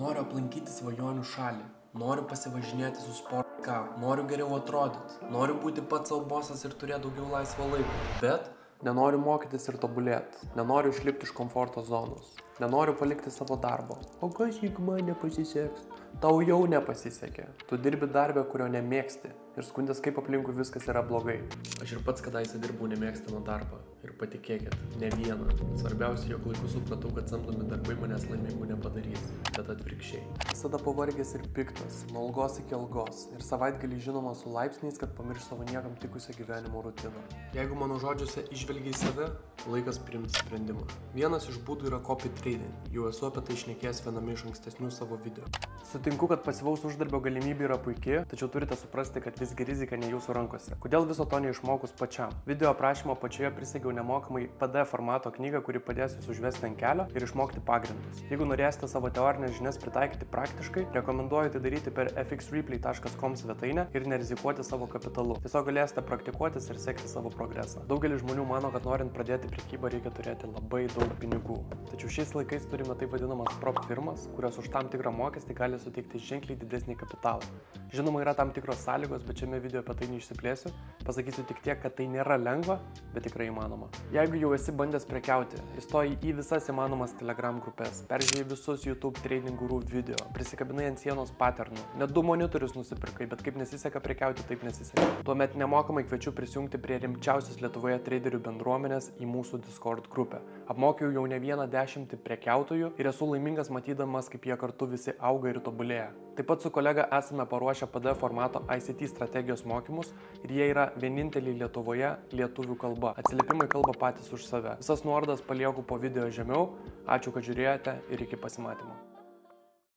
Noriu aplankyti svajonių šalį, noriu pasivažinėti su sportka, noriu geriau atrodyti, noriu būti pats savo bosas ir turėti daugiau laisvo laiko, bet nenoriu mokytis ir tobulėti, nenoriu išlipti iš komforto zonos, nenoriu palikti savo darbo. O kas jeigu man nepasiseks? Tau jau nepasisekė, tu dirbi darbę, kurio nemėgsti ir skundės, kaip aplinkui viskas yra blogai. Aš ir pats kadaise dirbau nemėgstamą darbą ir patikėkit, ne vieną. Svarbiausia, jog laiku supratau, kad samdomi darbai manęs laimingų nepadarys, bet atvirkščiai. Visada pavargęs ir piktas, nuo algos iki algos ir savaitgalį žinoma su laipsniais, kad pamirš savo niekam tikusią gyvenimo rutiną. Jeigu mano žodžiuose išvelgiai save, laikas priimti sprendimą. Vienas iš būdų yra copy trading, jau esu apie tai šnekėjęs viename iš ankstesnių savo video. Sutinku, kad pasyvaus uždarbio galimybė yra puikiai, tačiau turite suprasti, kad visgi rizika ne jūsų rankose. Kodėl viso to neišmokus pačiam? Video aprašymo apačioje prisegiau nemokamai PDF formato knygą, kuri padės jūs užvesti ant kelio ir išmokti pagrindus. Jeigu norėsite savo teorinės žinias pritaikyti praktiškai, rekomenduoju tai daryti per fxreplay.com svetainę ir nerizikuoti savo kapitalu. Tiesiog galėsite praktikuotis ir sekti savo progresą. Daugelis žmonių mano, kad norint pradėti prekybą reikia turėti labai daug pinigų. Tačiau šiais laikais turime taip vadinamas prop firmas, kurios už tam tikrą mokestį gali suteikti ženkliai didesnį kapitalą. Žinoma, yra tam tikros sąlygos, bet šiame video apie tai neišsiplėsiu. Pasakysiu tik tiek, kad tai nėra lengva, bet tikrai įmanoma. Jeigu jau esi bandęs prekiauti, įstoji į visas įmanomas Telegram grupės, peržiūrėjai visus YouTube trading guru video, prisikabinai ant sienos patternų, net 2 monitorius nusipirkai, bet kaip nesiseka prekiauti, taip nesiseka. Tuomet nemokamai kviečiu prisijungti prie rimčiausios Lietuvoje traderių bendruomenės į mūsų Discord grupę. Apmokiau jau ne vieną 10 prekiautojų ir esu laimingas matydamas, kaip jie kartu visi auga ir tobulėja. Taip pat su kolega esame paruošę PDF formato ICT strategijos mokymus ir jie yra vieninteliai Lietuvoje lietuvių kalba. Atsiliepimai kalba patys už save. Visas nuorodas palieku po video žemiau. Ačiū, kad žiūrėjote ir iki pasimatymo.